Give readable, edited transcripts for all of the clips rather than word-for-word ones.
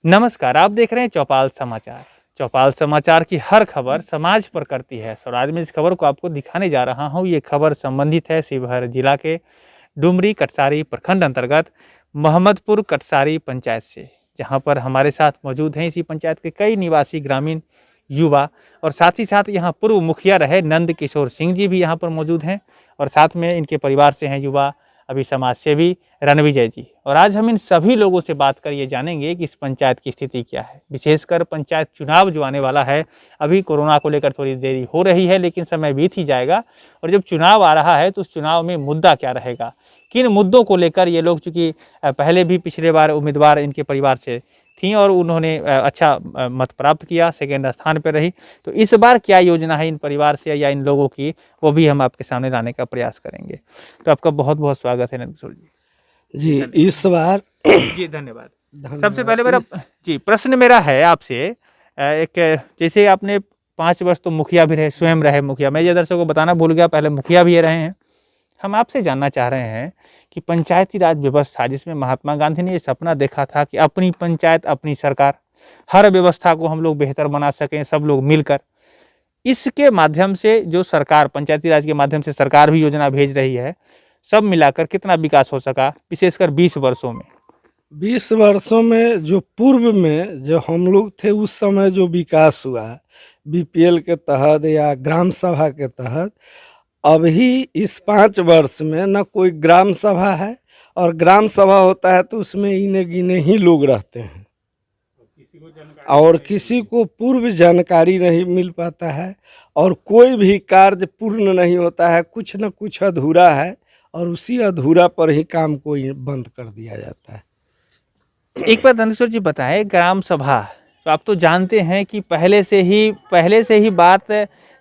नमस्कार, आप देख रहे हैं चौपाल समाचार। चौपाल समाचार की हर खबर समाज पर करती है। और आज मैं इस खबर को आपको दिखाने जा रहा हूँ। ये खबर संबंधित है शिवहर जिला के डुमरी कटसारी प्रखंड अंतर्गत मोहम्मदपुर कटसारी पंचायत से, जहाँ पर हमारे साथ मौजूद हैं इसी पंचायत के कई निवासी ग्रामीण युवा और साथ ही साथ यहाँ पूर्व मुखिया रहे नंद किशोर सिंह जी भी यहाँ पर मौजूद हैं। और साथ में इनके परिवार से हैं युवा अभी समाज सेवी रणविजय जी। और आज हम इन सभी लोगों से बात कर ये जानेंगे कि इस पंचायत की स्थिति क्या है, विशेषकर पंचायत चुनाव जो आने वाला है। अभी कोरोना को लेकर थोड़ी देरी हो रही है, लेकिन समय बीत ही जाएगा। और जब चुनाव आ रहा है तो उस चुनाव में मुद्दा क्या रहेगा, किन मुद्दों को लेकर ये लोग, चूँकि पहले भी पिछले बार उम्मीदवार इनके परिवार से थी और उन्होंने अच्छा मत प्राप्त किया, सेकेंड स्थान पर रही। तो इस बार क्या योजना है इन परिवार से या इन लोगों की, वो भी हम आपके सामने लाने का प्रयास करेंगे। तो आपका बहुत बहुत स्वागत है नंद किशोर जी। जी इस बार जी धन्यवाद। सबसे पहले मेरा जी प्रश्न मेरा है आपसे, एक जैसे आपने 5 वर्ष तो मुखिया भी रहे, स्वयं रहे मुखिया, मैं ये दर्शकों को बताना भूल गया, पहले मुखिया भी रहे हैं। हम आपसे जानना चाह रहे हैं कि पंचायती राज व्यवस्था, जिसमें महात्मा गांधी ने ये सपना देखा था कि अपनी पंचायत अपनी सरकार, हर व्यवस्था को हम लोग बेहतर बना सकें सब लोग मिलकर, इसके माध्यम से जो सरकार पंचायती राज के माध्यम से सरकार भी योजना भेज रही है, सब मिलाकर कितना विकास हो सका विशेषकर 20 वर्षों में? 20 वर्षों में जो पूर्व में जो हम लोग थे उस समय जो विकास हुआ बीपीएल के तहत या ग्राम सभा के तहत, अभी इस 5 वर्ष में न कोई ग्राम सभा है, और ग्राम सभा होता है तो उसमें इने गिने ही लोग रहते हैं और किसी को पूर्व जानकारी नहीं मिल पाता है और कोई भी कार्य पूर्ण नहीं होता है, कुछ न कुछ अधूरा है और उसी अधूरा पर ही काम को बंद कर दिया जाता है। एक बार धनेश्वर जी बताएं, ग्राम सभा तो आप तो जानते हैं कि पहले से ही बात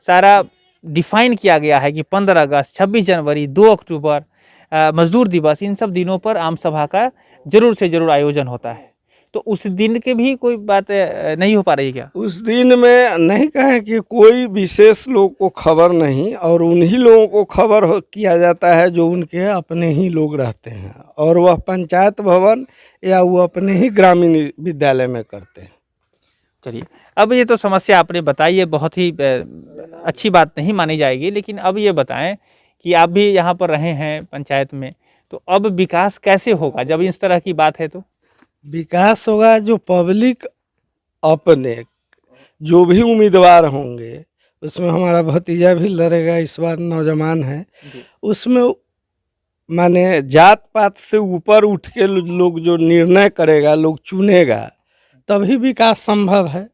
सारा डिफाइन किया गया है कि 15 अगस्त, 26 जनवरी, 2 अक्टूबर, मजदूर दिवस, इन सब दिनों पर आम सभा का जरूर से जरूर आयोजन होता है। तो उस दिन के भी कोई बात नहीं हो पा रही क्या? उस दिन में नहीं कहें कि कोई विशेष लोग को खबर नहीं, और उन्हीं लोगों को खबर किया जाता है जो उनके अपने ही लोग रहते हैं, और वह पंचायत भवन या वो अपने ही ग्रामीण विद्यालय में करते हैं। चलिए, अब ये तो समस्या आपने बताई है, बहुत ही अच्छी बात नहीं मानी जाएगी, लेकिन अब ये बताएं कि आप भी यहाँ पर रहे हैं पंचायत में, तो अब विकास कैसे होगा जब इस तरह की बात है? तो विकास होगा जो पब्लिक अपने जो भी उम्मीदवार होंगे, उसमें हमारा भतीजा भी लड़ेगा, इस बार नौजवान है, उसमें माने जात पात से ऊपर उठ के लोग जो निर्णय करेगा, लोग चुनेगा, तभी विकास संभव है।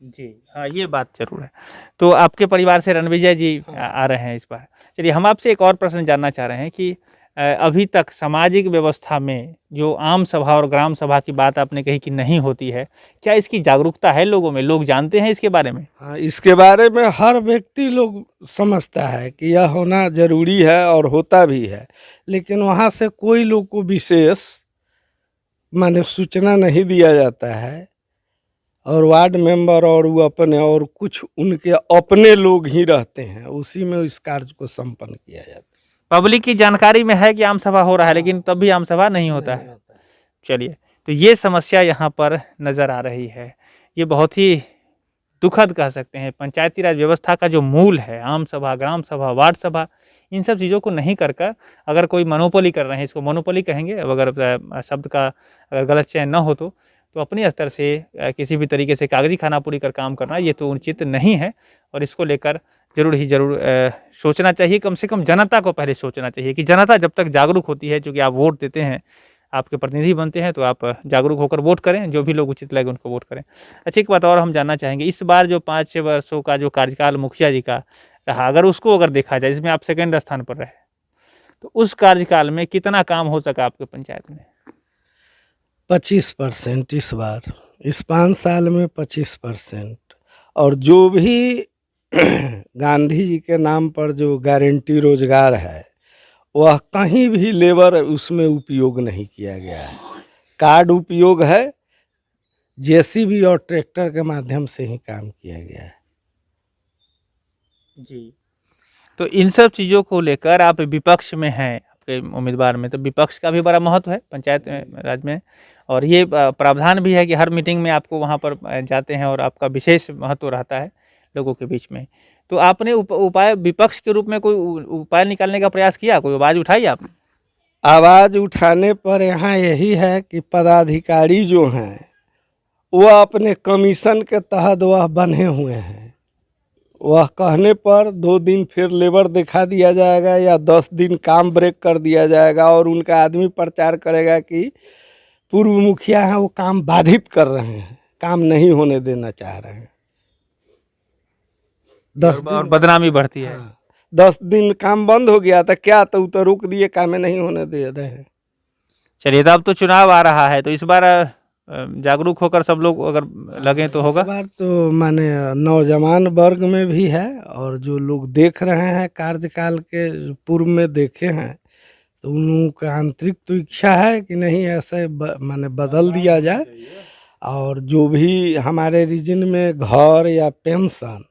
जी हाँ, ये बात जरूर है। तो आपके परिवार से रणविजय जी आ रहे हैं इस बार। चलिए, हम आपसे एक और प्रश्न जानना चाह रहे हैं कि अभी तक सामाजिक व्यवस्था में जो आम सभा और ग्राम सभा की बात आपने कही कि नहीं होती है, क्या इसकी जागरूकता है लोगों में, लोग जानते हैं इसके बारे में? हाँ, इसके बारे में हर व्यक्ति लोग समझता है कि यह होना जरूरी है और होता भी है, लेकिन वहाँ से कोई लोग को विशेष माने सूचना नहीं दिया जाता है, और वार्ड मेंबर और वो अपने और कुछ उनके अपने लोग ही रहते हैं, उसी में इस कार्य को संपन्न किया जाता है। पब्लिक की जानकारी में है कि आम सभा हो रहा है, लेकिन तब भी आम सभा नहीं होता है। चलिए, तो ये समस्या यहाँ पर नज़र आ रही है। ये बहुत ही दुखद कह सकते हैं। पंचायती राज व्यवस्था का जो मूल है, आम सभा, ग्राम सभा, वार्ड सभा, इन सब चीज़ों को नहीं कर अगर कोई मोनोपोली कर रहे हैं, इसको मोनोपोली कहेंगे अगर शब्द का अगर गलत चयन न हो तो अपने स्तर से किसी भी तरीके से कागजी खानापुरी कर काम करना, ये तो उचित नहीं है। और इसको लेकर जरूर ही जरूर सोचना चाहिए, कम से कम जनता को पहले सोचना चाहिए कि जनता जब तक जागरूक होती है, चूँकि आप वोट देते हैं, आपके प्रतिनिधि बनते हैं, तो आप जागरूक होकर वोट करें, जो भी लोग उचित लगे उनको वोट करें। अच्छा, एक बात और हम जानना चाहेंगे, इस बार जो 5 वर्षों का जो कार्यकाल मुखिया जी का रहा, अगर देखा जाए, जिसमें आप सेकेंड स्थान पर रहे, तो उस कार्यकाल में कितना काम हो सका आपके पंचायत में? 25% इस बार, इस 5 साल में 25%। और जो भी गांधी जी के नाम पर जो गारंटी रोजगार है, वह कहीं भी लेबर उसमें उपयोग नहीं किया गया है। कार्ड उपयोग है, जेसीबी और ट्रैक्टर के माध्यम से ही काम किया गया है। जी, तो इन सब चीज़ों को लेकर आप विपक्ष में हैं, आपके उम्मीदवार में, तो विपक्ष का भी बड़ा महत्व है पंचायत राज में, और ये प्रावधान भी है कि हर मीटिंग में आपको वहाँ पर जाते हैं और आपका विशेष महत्व रहता है लोगों के बीच में। तो आपने उपाय विपक्ष के रूप में कोई उपाय निकालने का प्रयास किया, कोई आवाज़ उठाई आपने? आवाज़ उठाने पर यहाँ यही है कि पदाधिकारी जो हैं वह अपने कमीशन के तहत वह बने हुए हैं। वह कहने पर 2 दिन फिर लेबर दिखा दिया जाएगा या 10 दिन काम ब्रेक कर दिया जाएगा और उनका आदमी प्रचार करेगा कि पूर्व मुखिया हैं वो काम बाधित कर रहे हैं, काम नहीं होने देना चाह रहे हैं। 10 और बदनामी बढ़ती है। 10 दिन काम बंद हो गया था क्या, तो रुक दिए, काम नहीं होने दे रहे हैं। चलिए, तो अब तो चुनाव आ रहा है, तो इस बार जागरूक होकर सब लोग अगर लगे तो होगा। इस बार तो माने नौजवान वर्ग में भी है, और जो लोग देख रहे हैं कार्यकाल के पूर्व में देखे हैं, तो उन लोगों का आंतरिक तो इच्छा है कि नहीं ऐसे माने बदल दिया जाए, और जो भी हमारे रीजन में घर या पेंशन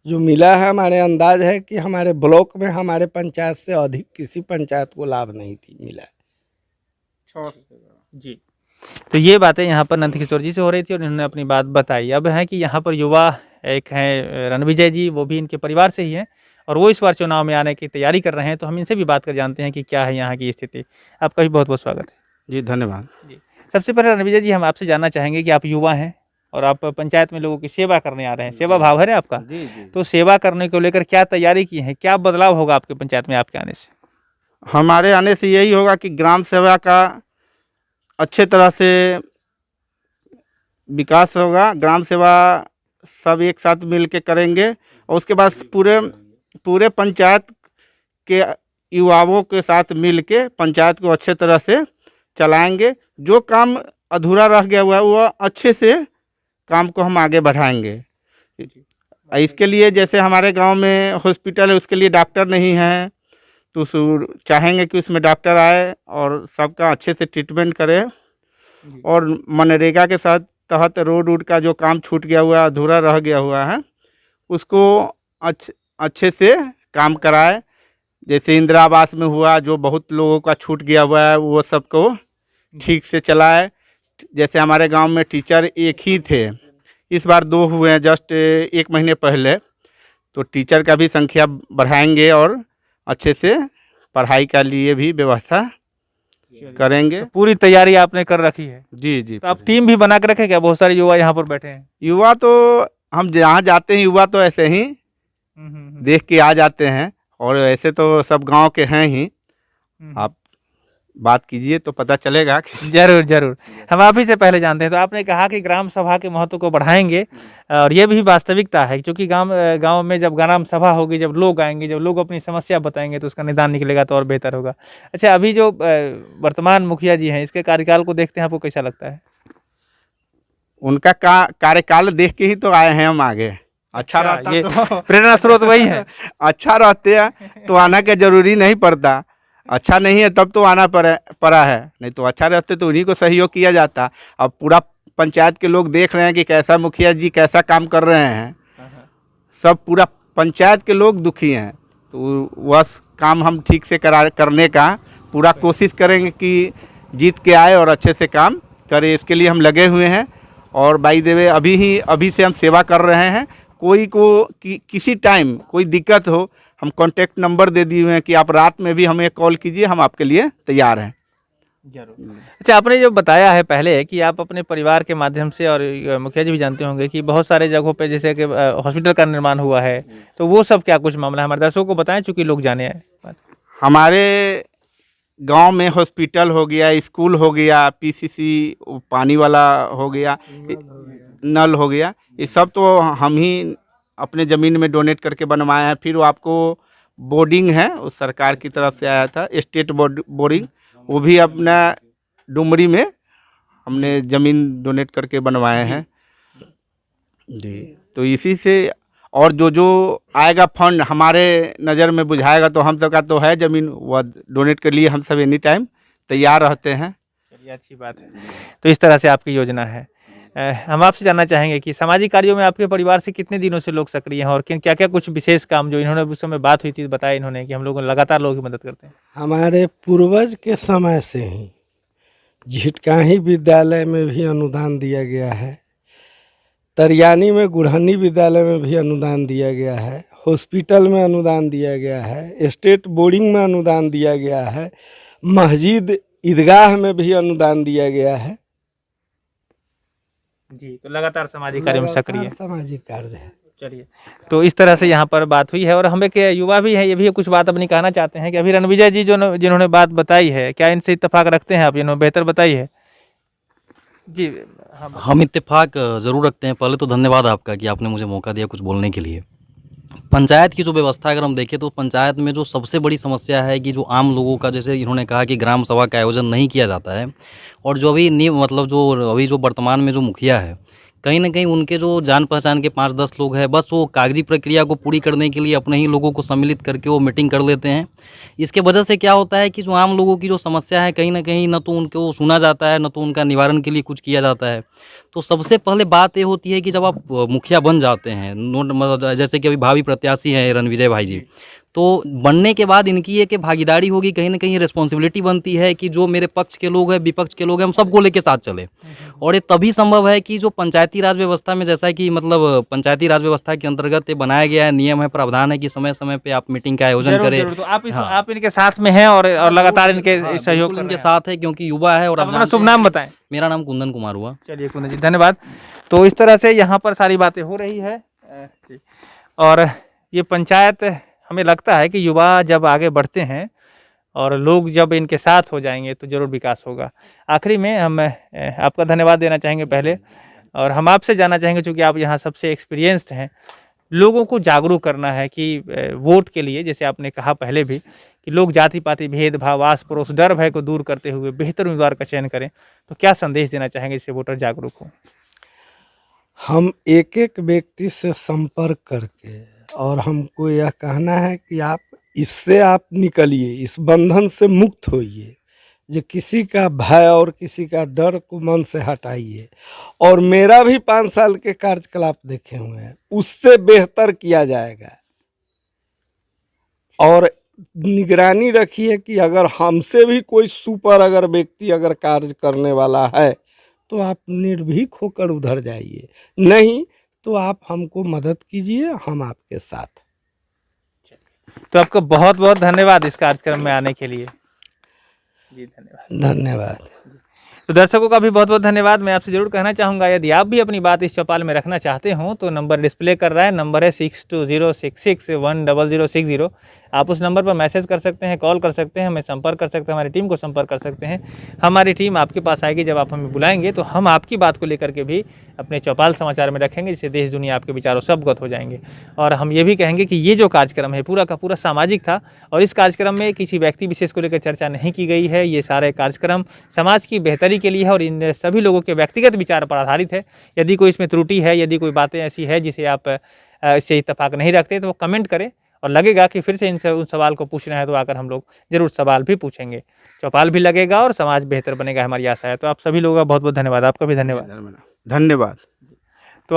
जो मिला है, हमारे अंदाज है कि हमारे ब्लॉक में हमारे पंचायत से अधिक किसी पंचायत को लाभ नहीं मिला है। जी, तो ये बातें यहाँ पर नंदकिशोर जी से हो रही थी और इन्होंने अपनी बात बताई। अब है कि यहाँ पर युवा एक हैं रणविजय जी, वो भी इनके परिवार से ही हैं और वो इस बार चुनाव में आने की तैयारी कर रहे हैं, तो हम इनसे भी बात कर जानते हैं कि क्या है यहाँ की स्थिति। आपका भी बहुत बहुत स्वागत है। जी धन्यवाद। जी, सबसे पहले रणविजय जी, हम आपसे जानना चाहेंगे कि आप युवा हैं और आप पंचायत में लोगों की सेवा करने आ रहे हैं, सेवा भाव है ना आपका? जी जी। तो सेवा करने को लेकर क्या तैयारी की है, क्या बदलाव होगा आपके पंचायत में आपके आने से? हमारे आने से यही होगा कि ग्राम सेवा का अच्छे तरह से विकास होगा। ग्राम सेवा सब एक साथ मिल के करेंगे और उसके बाद पूरे पंचायत के युवाओं के साथ मिल के पंचायत को अच्छे तरह से चलाएंगे। जो काम अधूरा रह गया हुआ है वो अच्छे से काम को हम आगे बढ़ाएंगे। इसके लिए जैसे हमारे गांव में हॉस्पिटल है, उसके लिए डॉक्टर नहीं है, तो चाहेंगे कि उसमें डॉक्टर आए और सबका अच्छे से ट्रीटमेंट करे। और मनरेगा के साथ तहत रोड का जो काम छूट गया हुआ है, अधूरा रह गया हुआ है, उसको अच्छे से काम कराए। जैसे इंदिरा आवास में हुआ, जो बहुत लोगों का छूट गया हुआ है, वो सबको ठीक से चलाए। जैसे हमारे गांव में टीचर एक ही थे, इस बार 2 हुए हैं जस्ट 1 महीने पहले, तो टीचर का भी संख्या बढ़ाएंगे और अच्छे से पढ़ाई के लिए भी व्यवस्था करेंगे। तो पूरी तैयारी आपने कर रखी है? जी जी। तो आप टीम भी बना के रखे क्या? बहुत सारे युवा यहाँ पर बैठे हैं। युवा तो हम जहाँ जाते हैं, युवा तो ऐसे ही देख के आ जाते हैं, और ऐसे तो सब गांव के हैं ही। आप बात कीजिए तो पता चलेगा। जरूर जरूर, हम आप ही से पहले जानते हैं। तो आपने कहा कि ग्राम सभा के महत्व को बढ़ाएंगे, और ये भी वास्तविकता है, क्योंकि गांव में जब ग्राम सभा होगी, जब लोग आएंगे, जब लोग अपनी समस्या बताएंगे, तो उसका निदान निकलेगा तो और बेहतर होगा। अच्छा, अभी जो वर्तमान मुखिया जी हैं, इसके कार्यकाल को देखते हैं, आपको कैसा लगता है? उनका कार्यकाल देख के ही तो आए हैं हम आगे। अच्छा रहता ये तो प्रेरणा स्रोत वही है। अच्छा रहते हैं तो आना का जरूरी नहीं पड़ता। अच्छा नहीं है तब तो आना पड़ा है, नहीं तो अच्छा रहते तो उन्हीं को सहयोग किया जाता। अब पूरा पंचायत के लोग देख रहे हैं कि कैसा मुखिया जी कैसा काम कर रहे हैं, सब पूरा पंचायत के लोग दुखी हैं, तो वह काम हम ठीक से करने का पूरा कोशिश करेंगे कि जीत के आए और अच्छे से काम करें। इसके लिए हम लगे हुए हैं। और बाई द वे अभी से हम सेवा कर रहे हैं। कोई को किसी टाइम कोई दिक्कत हो, हम कॉन्टैक्ट नंबर दे दिए हुए हैं कि आप रात में भी हमें कॉल कीजिए, हम आपके लिए तैयार हैं। जरूर। अच्छा, आपने जो बताया है पहले कि आप अपने परिवार के माध्यम से, और मुखिया जी भी जानते होंगे कि बहुत सारे जगहों पे जैसे कि हॉस्पिटल का निर्माण हुआ है, तो वो सब क्या कुछ मामला है, हमारे दर्शकों को बताएं, चूँकि लोग जाने हैं। हमारे गांव में हॉस्पिटल हो गया, स्कूल हो गया, पीसीसी पानी वाला हो गया, नल हो गया, ये सब तो हम ही अपने ज़मीन में डोनेट करके बनवाए हैं। फिर वो आपको बोर्डिंग है, वो सरकार की तरफ से आया था, स्टेट बोर्डिंग, वो भी अपना डुमरी में हमने ज़मीन डोनेट करके बनवाए हैं जी। तो इसी से, और जो आएगा फंड हमारे नज़र में बुझाएगा, तो हम सब का तो है ज़मीन, वह डोनेट के लिए हम सब एनी टाइम तैयार रहते हैं। चलिए, अच्छी बात है। तो इस तरह से आपकी योजना है। हम आपसे जानना चाहेंगे कि सामाजिक कार्यों में आपके परिवार से कितने दिनों से लोग सक्रिय हैं और किन क्या-क्या कुछ विशेष काम जो इन्होंने उस समय बात हुई थी बताया इन्होंने कि हम लोग लगातार लोगों की मदद करते हैं? हमारे पूर्वज के समय से ही झिटकाही विद्यालय में भी अनुदान दिया गया है, तरियानी में गुढ़नी विद्यालय में भी अनुदान दिया गया है, हॉस्पिटल में अनुदान दिया गया है, स्टेट बोर्डिंग में अनुदान दिया गया है, मस्जिद ईदगाह में भी अनुदान दिया गया है। जी, तो लगातार सामाजिक कार्यों में सक्रिय है। सामाजिक कार्य है। चलिए, तो इस तरह से यहाँ पर बात हुई है और हम एक युवा भी हैं, ये भी कुछ बात अपनी कहना चाहते हैं कि अभी रणविजय जी जो जिन्होंने बात बताई है, क्या इनसे इत्तेफाक रखते हैं आप? इन्होंने बेहतर बताई है। जी, हम इत्तेफाक ज़रूर रखते हैं। पहले तो धन्यवाद आपका कि आपने मुझे मौका दिया कुछ बोलने के लिए। पंचायत की जो व्यवस्था अगर हम देखें तो पंचायत में जो सबसे बड़ी समस्या है कि जो आम लोगों का, जैसे इन्होंने कहा कि ग्राम सभा का आयोजन नहीं किया जाता है, और जो अभी मतलब जो अभी जो वर्तमान में जो मुखिया है, कहीं न कहीं उनके जो जान पहचान के 5-10 लोग हैं, बस वो कागजी प्रक्रिया को पूरी करने के लिए अपने ही लोगों को सम्मिलित करके वो मीटिंग कर लेते हैं। इसके वजह से क्या होता है कि जो आम लोगों की जो समस्या है, कहीं न कहीं न तो उनको सुना जाता है, न तो उनका निवारण के लिए कुछ किया जाता है। तो सबसे पहले बात ये होती है कि जब आप मुखिया बन जाते हैं, नोट मतलब जैसे कि अभी भावी प्रत्याशी हैं रणविजय भाई जी, तो बनने के बाद इनकी एक भागीदारी होगी, कहीं न कहीं रिस्पॉन्सिबिलिटी बनती है कि जो मेरे पक्ष के लोग हैं, विपक्ष के लोग हैं, हम सबको लेके साथ चलें। और ये तभी संभव है कि जो पंचायती राज व्यवस्था में, जैसा कि मतलब पंचायती राज व्यवस्था के अंतर्गत ये बनाया गया है, नियम है, प्रावधान है कि समय-समय पे आप मीटिंग का आयोजन ज़रूर, करें। ज़रूर। तो आप हाँ। आप इनके साथ में हैं और लगातार इनके हाँ, सहयोग बिल्कुल कर इनके रहे हैं। साथ है क्योंकि युवा है और आप आप अपना जानते शुभ हैं नाम कि बताएँ। मेरा नाम कुंदन कुमार हुआ। चलिए कुंदन जी, धन्यवाद। तो इस तरह से यहाँ पर सारी बातें हो रही है जी। और ये पंचायत, हमें लगता है कि युवा जब आगे बढ़ते हैं और लोग जब इनके साथ हो जाएंगे तो ज़रूर विकास होगा। आखिरी में हम आपका धन्यवाद देना चाहेंगे पहले, और हम आपसे जानना चाहेंगे, चूँकि आप यहाँ सबसे एक्सपीरियंस्ड हैं, लोगों को जागरूक करना है कि वोट के लिए, जैसे आपने कहा पहले भी, कि लोग जाति-पाति भेदभाव, आस-पड़ोस, डर भय को दूर करते हुए बेहतर उम्मीदवार का चयन करें। तो क्या संदेश देना चाहेंगे जिससे वोटर जागरूक हों? हम एक-एक व्यक्ति से संपर्क करके, और हमको यह कहना है कि आप इससे आप निकलिए, इस बंधन से मुक्त होइए, जो किसी का भय और किसी का डर को मन से हटाइए। और मेरा भी 5 साल के कार्यकलाप देखे हुए हैं, उससे बेहतर किया जाएगा। और निगरानी रखिए कि अगर हमसे भी कोई सुपर अगर व्यक्ति अगर कार्य करने वाला है, तो आप निर्भीक होकर उधर जाइए, नहीं तो आप हमको मदद कीजिए, हम आपके साथ। तो आपका बहुत-बहुत धन्यवाद इस कार्यक्रम में आने के लिए। जी, धन्यवाद। धन्यवाद। तो दर्शकों का भी बहुत-बहुत धन्यवाद। मैं आपसे ज़रूर कहना चाहूँगा, यदि आप भी अपनी बात इस चौपाल में रखना चाहते हों तो नंबर डिस्प्ले कर रहा है, नंबर है 6206610060। आप उस नंबर पर मैसेज कर सकते हैं, कॉल कर सकते हैं, हमें संपर्क कर सकते हैं, हमारी टीम को संपर्क कर सकते हैं। हमारी टीम आपके पास आएगी, जब आप हमें बुलाएँगे तो हम आपकी बात को लेकर के भी अपने चौपाल समाचार में रखेंगे, जिससे देश दुनिया आपके विचारों से अवगत हो जाएँगे। और हम ये भी कहेंगे कि ये जो कार्यक्रम है पूरा का पूरा सामाजिक था, और इस कार्यक्रम में किसी व्यक्ति विशेष को लेकर चर्चा नहीं की गई है। ये सारे कार्यक्रम समाज की बेहतरी के लिए है और इन सभी लोगों के व्यक्तिगत विचार पर आधारित है। यदि कोई इसमें त्रुटि है, यदि कोई बातें ऐसी है जिसे आप इससे इत्तेफाक नहीं रखते, तो वो कमेंट करें, और लगेगा कि फिर से इनसे उन सवाल को पूछना है तो आकर हम लोग ज़रूर सवाल भी पूछेंगे। चौपाल भी लगेगा और समाज बेहतर बनेगा, हमारी आशा है। तो आप सभी लोगों का बहुत-बहुत धन्यवाद। आपका भी धन्यवाद। धन्यवाद। तो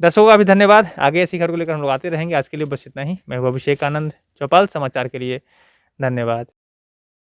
दर्शकों का भी धन्यवाद। आगे ऐसी खबर को लेकर हम लोग आते रहेंगे। आज के लिए बस इतना ही। मैं हूँ अभिषेक आनंद, चौपाल समाचार के लिए। धन्यवाद।